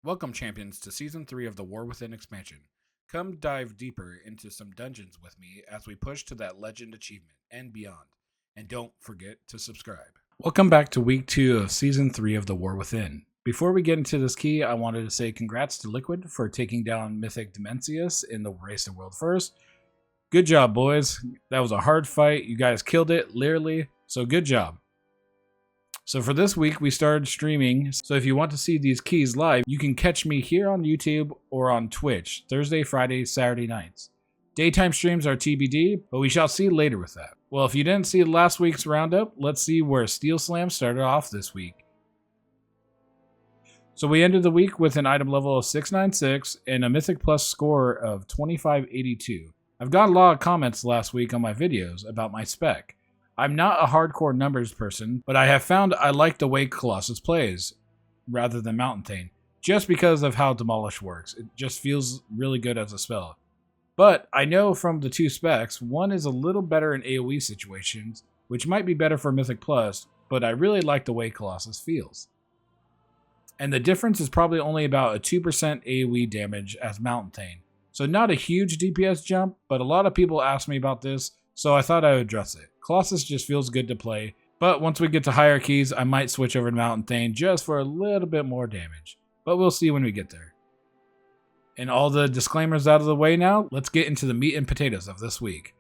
Welcome, champions, to Season 3 of the War Within expansion. Come dive deeper into some dungeons with me as we push to that legend achievement and beyond. And don't forget to subscribe. Welcome back to Week 2 of Season 3 of the War Within. Before we get into this key, I wanted to say congrats to Liquid for taking down Mythic Dimensius in the Race to World First. Good job, boys. That was a hard fight. You guys killed it, literally, so good job. So for this week, we started streaming. So if you want to see these keys live, you can catch me here on YouTube or on Twitch, Thursday, Friday, Saturday nights. Daytime streams are TBD, but we shall see later with that. Well, if you didn't see last week's roundup, let's see where Steel Slam started off this week. So we ended the week with an item level of 696 and a Mythic Plus score of 2582. I've got a lot of comments last week on my videos about my spec. I'm not a hardcore numbers person, but I have found I like the way Colossus plays, rather than Mountain Thane, just because of how Demolish works. It just feels really good as a spell. But I know from the two specs, one is a little better in AoE situations, which might be better for Mythic Plus, but I really like the way Colossus feels. And the difference is probably only about a 2% AoE damage as Mountain Thane. So not a huge DPS jump, but a lot of people ask me about this, so I thought I would address it. Colossus just feels good to play, but once we get to higher keys, I might switch over to Mountain Thane just for a little bit more damage. But we'll see when we get there. And all the disclaimers out of the way now, let's get into the meat and potatoes of this week.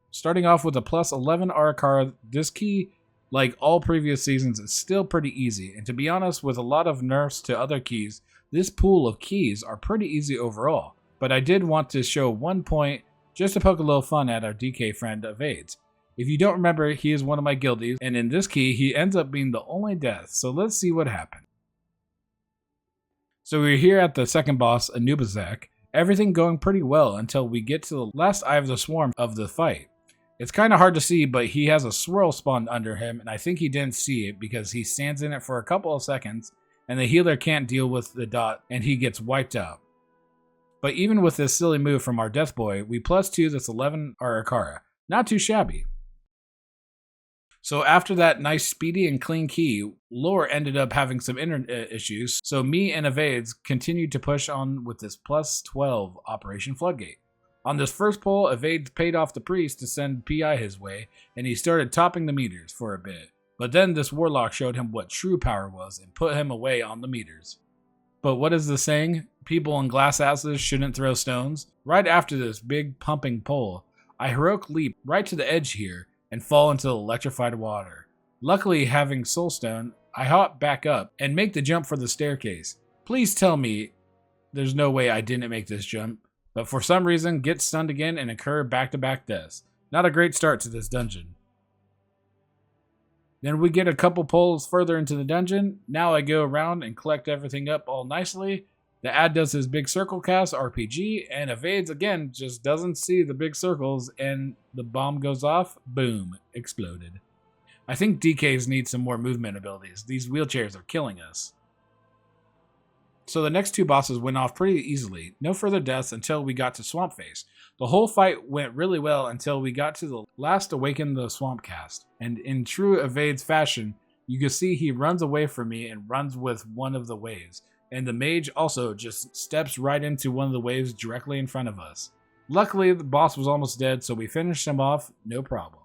Starting off with a plus 11 Arakara, this key, like all previous seasons, is still pretty easy. And to be honest, with a lot of nerfs to other keys, this pool of keys are pretty easy overall. But I did want to show one point just to poke a little fun at our DK friend Evades. If you don't remember, he is one of my guildies, and in this key, he ends up being the only death, so let's see what happened. So we're here at the second boss, Anubizak, everything going pretty well until we get to the last Eye of the Swarm of the fight. It's kind of hard to see, but he has a swirl spawned under him, and I think he didn't see it because he stands in it for a couple of seconds, and the healer can't deal with the dot, and he gets wiped out. But even with this silly move from our Death Boy, we plus 2 this 11 Arakara. Not too shabby. So after that nice speedy and clean key, lore ended up having some internet issues, so me and Evades continued to push on with this plus 12 Operation Floodgate. On this first pull, Evades paid off the priest to send PI his way, and he started topping the meters for a bit. But then this warlock showed him what true power was and put him away on the meters. But what is the saying? People in glass houses shouldn't throw stones? Right after this big pumping pull, I heroic leap right to the edge here and fall into the electrified water. Luckily, having Soulstone, I hop back up and make the jump for the staircase. Please tell me there's no way I didn't make this jump, but for some reason get stunned again and incur back-to-back deaths. Not a great start to this dungeon. Then we get a couple pulls further into the dungeon. Now I go around and collect everything up all nicely. The ad does his big circle cast RPG, and Evades again just doesn't see the big circles, and the bomb goes off. Boom. Exploded. I think DKs need some more movement abilities. These wheelchairs are killing us. So the next two bosses went off pretty easily. No further deaths until we got to Swamp Face. The whole fight went really well until we got to the last Awaken the Swamp cast. And in true Evades fashion, you can see he runs away from me and runs with one of the waves. And the mage also just steps right into one of the waves directly in front of us. Luckily, the boss was almost dead, so we finished him off, no problem.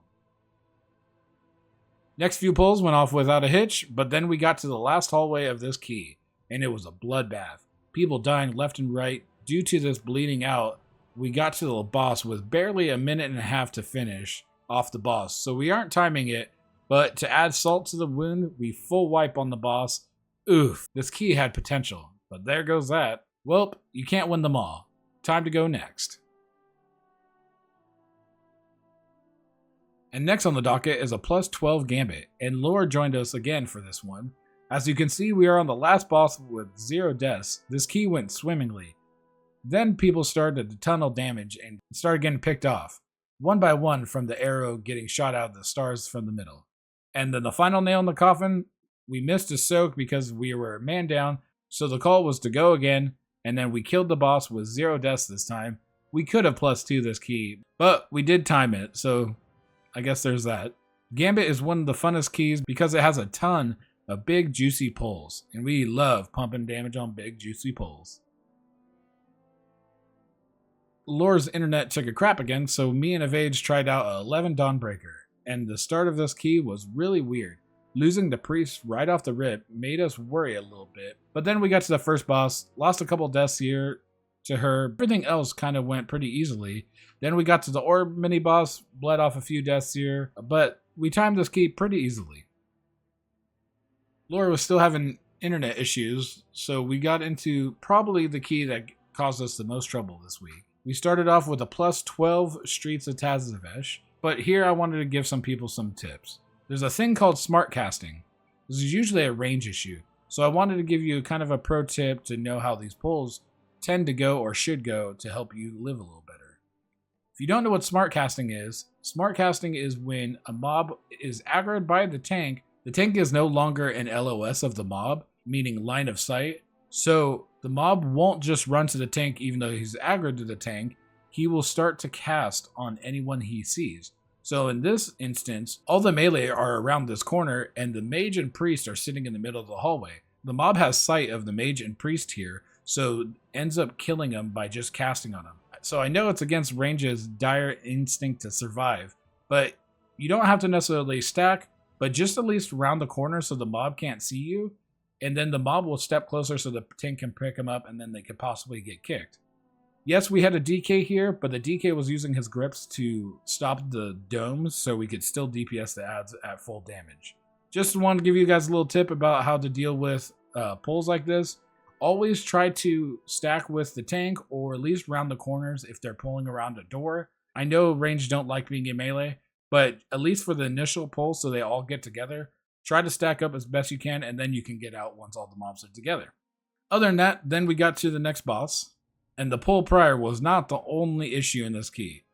Next few pulls went off without a hitch, but then we got to the last hallway of this key, and it was a bloodbath. People dying left and right. Due to this bleeding out, we got to the boss with barely a minute and a half to finish off the boss, so we aren't timing it, but to add salt to the wound, we full wipe on the boss. Oof, this key had potential, but there goes that. Welp, you can't win them all. Time to go next. And next on the docket is a plus 12 Gambit, and Lore joined us again for this one. As you can see, we are on the last boss with 0 deaths. This key went swimmingly. Then people started to tunnel damage and started getting picked off, one by one from the arrow getting shot out of the stars from the middle. And then the final nail in the coffin, we missed a soak because we were man down, so the call was to go again, and then we killed the boss with 0 deaths this time. We could have plus 2 this key, but we did time it, so I guess there's that. Gambit is one of the funnest keys because it has a ton of big juicy pulls, and we love pumping damage on big juicy pulls. Lore's internet took a crap again, so me and Evades tried out 11 Dawnbreaker, and the start of this key was really weird. Losing the priest right off the rip made us worry a little bit, but then we got to the first boss, lost a couple deaths here to her, everything else kind of went pretty easily. Then we got to the orb mini boss, bled off a few deaths here, but we timed this key pretty easily. Lore was still having internet issues, so we got into probably the key that caused us the most trouble this week. We started off with a plus 12 Streets of Tazavesh, but here I wanted to give some people some tips. There's a thing called smart casting. This is usually a range issue, so I wanted to give you kind of a pro tip to know how these pulls tend to go or should go to help you live a little better. If you don't know what smart casting is when a mob is aggroed by the tank is no longer an LOS of the mob, meaning line of sight, so the mob won't just run to the tank even though he's aggroed to the tank, he will start to cast on anyone he sees. So in this instance, all the melee are around this corner and the mage and priest are sitting in the middle of the hallway. The mob has sight of the mage and priest here, so ends up killing them by just casting on them. So I know it's against range's dire instinct to survive, but you don't have to necessarily stack, but just at least round the corner so the mob can't see you, and then the mob will step closer so the tank can pick him up and then they could possibly get kicked. Yes, we had a DK here, but the DK was using his grips to stop the domes so we could still DPS the ads at full damage. Just wanted to give you guys a little tip about how to deal with pulls like this. Always try to stack with the tank or at least round the corners if they're pulling around a door. I know range don't like being in melee, but at least for the initial pull so they all get together, try to stack up as best you can and then you can get out once all the mobs are together. Other than that, then we got to the next boss. And the pull prior was not the only issue in this key.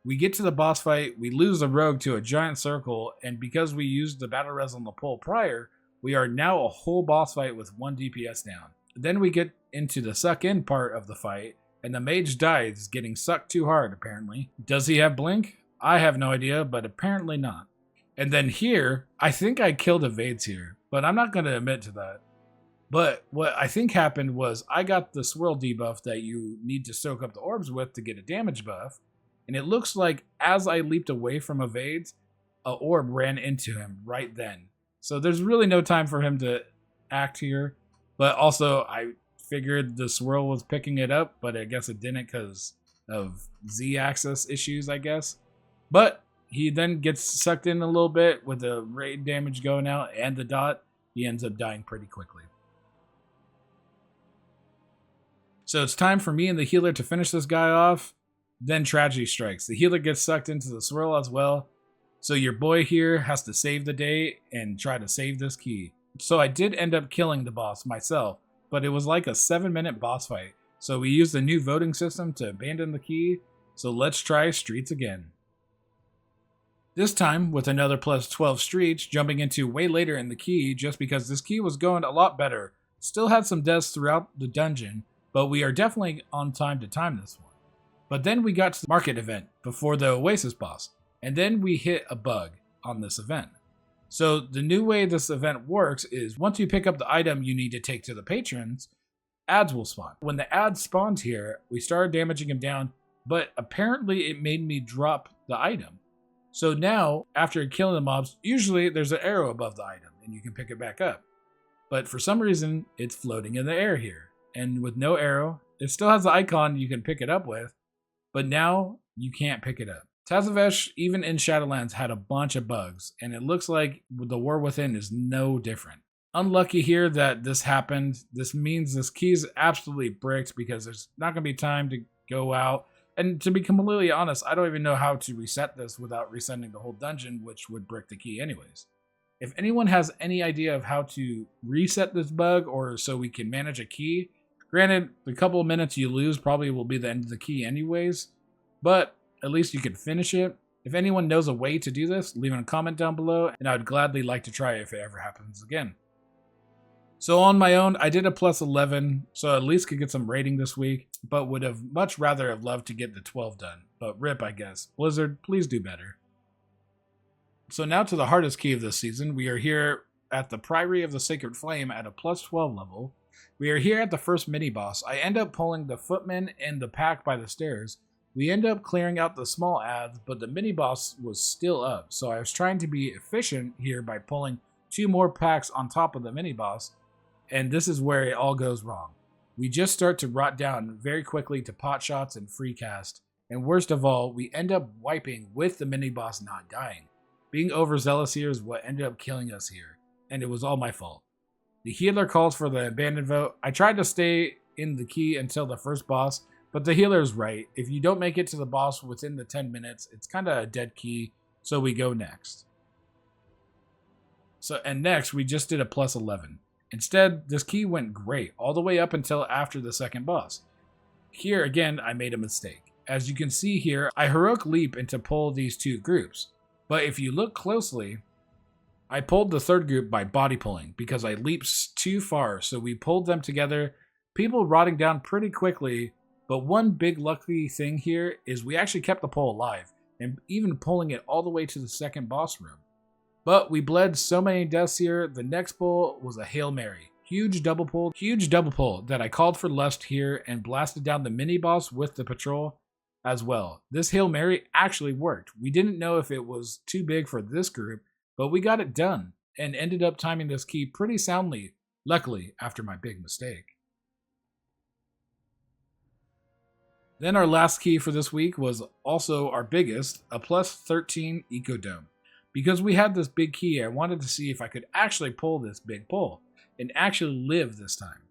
We get to the boss fight, we lose the rogue to a giant circle, and because we used the battle res on the pull prior, we are now a whole boss fight with 1 DPS down. Then we get into the suck in part of the fight, and the mage dies getting sucked too hard apparently. Does he have blink? I have no idea, but apparently not. And then here, I think I killed Evades here, but I'm not going to admit to that. But what I think happened was I got the swirl debuff that you need to soak up the orbs with to get a damage buff. And it looks like as I leaped away from Evades, an orb ran into him right then. So there's really no time for him to act here. But also I figured the swirl was picking it up, but I guess it didn't because of Z-axis issues, I guess. But he then gets sucked in a little bit with the raid damage going out and the dot. He ends up dying pretty quickly. So it's time for me and the healer to finish this guy off. Then tragedy strikes. The healer gets sucked into the swirl as well. So your boy here has to save the day and try to save this key. So I did end up killing the boss myself, but it was like a 7-minute boss fight. So we used the new voting system to abandon the key. So let's try Streets again. This time with another plus 12 Streets, jumping into way later in the key just because this key was going a lot better. Still had some deaths throughout the dungeon, but we are definitely on time to time this one. But then we got to the market event before the Oasis boss, and then we hit a bug on this event. So the new way this event works is once you pick up the item you need to take to the patrons, ads will spawn. When the ad spawned here, we started damaging him down, but apparently it made me drop the item. So now, after killing the mobs, usually there's an arrow above the item and you can pick it back up. But for some reason, it's floating in the air here. And with no arrow, it still has the icon you can pick it up with, but now you can't pick it up. Tazavesh, even in Shadowlands, had a bunch of bugs, and it looks like the War Within is no different. Unlucky here that this happened. This means this key is absolutely bricked because there's not going to be time to go out. And to be completely honest, I don't even know how to reset this without resetting the whole dungeon, which would brick the key anyways. If anyone has any idea of how to reset this bug or so we can manage a key, granted, the couple of minutes you lose probably will be the end of the key anyways, but at least you can finish it. If anyone knows a way to do this, leave a comment down below, and I would gladly like to try it if it ever happens again. So on my own, I did a plus 11, so at least could get some rating this week, but would have much rather have loved to get the 12 done. But rip, I guess. Blizzard, please do better. So now to the hardest key of this season. We are here at the Priory of the Sacred Flame at a plus 12 level. We are here at the first mini-boss. I end up pulling the footman and the pack by the stairs. We end up clearing out the small ads, but the mini-boss was still up, so I was trying to be efficient here by pulling 2 more packs on top of the mini-boss, and this is where it all goes wrong. We just start to rot down very quickly to pot shots and free cast, and worst of all, we end up wiping with the mini-boss not dying. Being overzealous here is what ended up killing us here, and it was all my fault. The healer calls for the abandoned vote. I tried to stay in the key until the first boss, but the healer is right. If you don't make it to the boss within the 10 minutes, it's kind of a dead key, so we go next. And next, we just did a plus 11. Instead, this key went great, all the way up until after the second boss. Here, again, I made a mistake. As you can see here, I heroic leap into pull these 2 groups. But if you look closely, I pulled the third group by body pulling because I leaped too far, so we pulled them together, people rotting down pretty quickly, but one big lucky thing here is we actually kept the pull alive, and even pulling it all the way to the second boss room. But we bled so many deaths here, the next pull was a Hail Mary. Huge double pull that I called for lust here and blasted down the mini-boss with the patrol as well. This Hail Mary actually worked. We didn't know if it was too big for this group, but we got it done and ended up timing this key pretty soundly, luckily, after my big mistake. Then our last key for this week was also our biggest, a plus 13 Ecodome. Because we had this big key, I wanted to see if I could actually pull this big pull and actually live this time.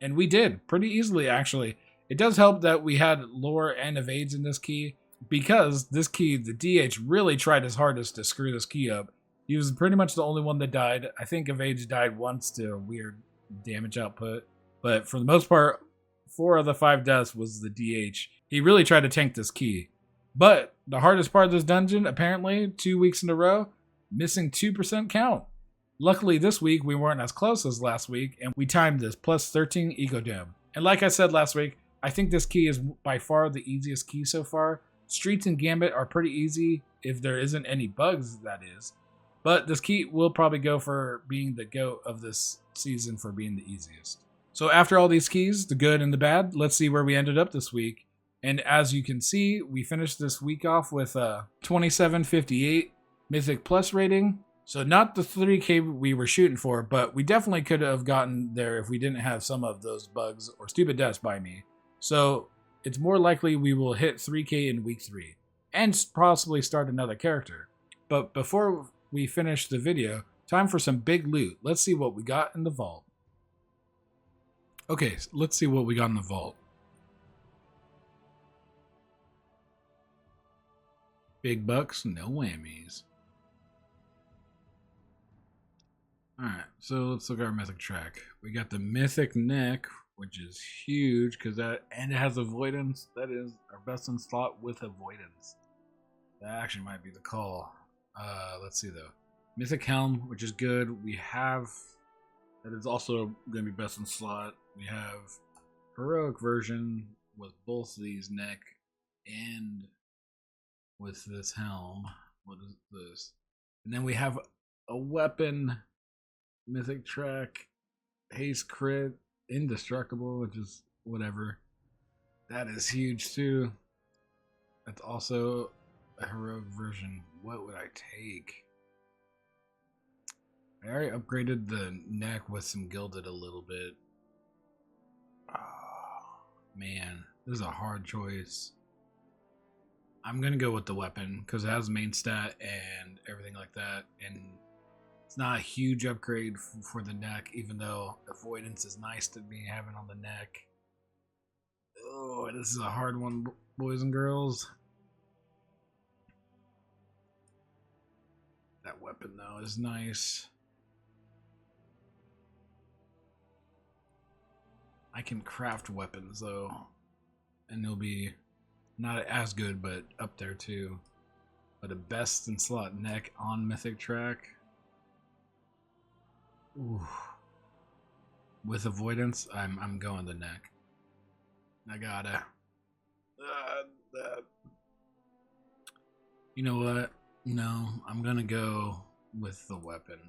And we did, pretty easily actually. It does help that we had lore and evades in this key, because this key, the DH really tried his hardest to screw this key up. He was pretty much the only one that died. I think Evades died once to a weird damage output. But for the most part, 4 of the 5 deaths was the DH. He really tried to tank this key. But the hardest part of this dungeon, apparently, 2 weeks in a row, missing 2% count. Luckily this week, we weren't as close as last week, and we timed this plus 13 Ecodome. And like I said last week, I think this key is by far the easiest key so far. Streets and Gambit are pretty easy, if there isn't any bugs, that is. But this key will probably go for being the GOAT of this season for being the easiest. So after all these keys, the good and the bad, let's see where we ended up this week. And as you can see, we finished this week off with a 2758 Mythic Plus rating. So not the 3K we were shooting for, but we definitely could have gotten there if we didn't have some of those bugs or stupid deaths by me. So it's more likely we will hit 3K in week 3 and possibly start another character. But before we finish the video, time for some big loot. Let's see what we got in the vault. Okay, so let's see what we got in the vault. Big bucks, no whammies. Alright, so let's look at our mythic track. We got the mythic neck, which is huge because and it has avoidance. That is our best in slot with avoidance. That actually might be the call. Let's see though. Mythic helm, which is good. We have that is also going to be best in slot. We have heroic version with both these neck and with this helm. What is this? And then we have a weapon, mythic track, haste crit, indestructible, which is whatever. That is huge too. That's also a heroic version. What would I take? I already upgraded the neck with some gilded a little bit. Oh, man, this is a hard choice. I'm gonna go with the weapon because it has main stat and everything like that, and it's not a huge upgrade for the neck, even though avoidance is nice to be having on the neck. Oh, this is a hard one, boys and girls. That weapon though is nice. I can craft weapons though, and they'll be not as good, but up there too. But a best in slot neck on mythic track. Ooh. With avoidance, I'm going the neck. I gotta. You know what? No, I'm gonna go with the weapon.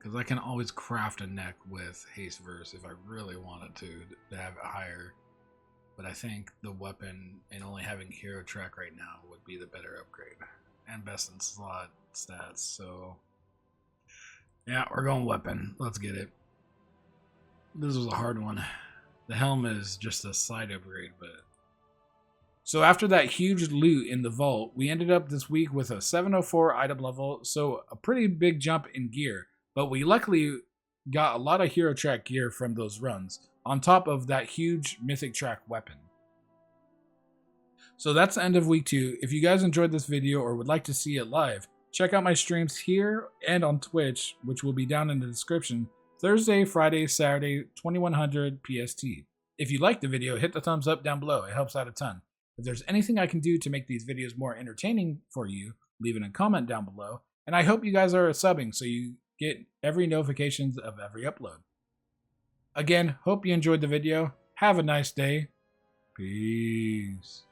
because I can always craft a neck with haste verse if I really wanted to have it higher. But I think the weapon and only having hero track right now would be the better upgrade and best in slot stats. So yeah, we're going weapon. Let's get it. This was a hard one. The helm is just a side upgrade, but so after that huge loot in the vault, we ended up this week with a 704 item level, so a pretty big jump in gear. But we luckily got a lot of hero track gear from those runs, on top of that huge mythic track weapon. So that's the end of week 2. If you guys enjoyed this video or would like to see it live, check out my streams here and on Twitch, which will be down in the description, Thursday, Friday, Saturday, 2100 PST. If you liked the video, hit the thumbs up down below. It helps out a ton. If there's anything I can do to make these videos more entertaining for you, leave it in a comment down below. And I hope you guys are subbing so you get every notifications of every upload. Again, hope you enjoyed the video. Have a nice day. Peace.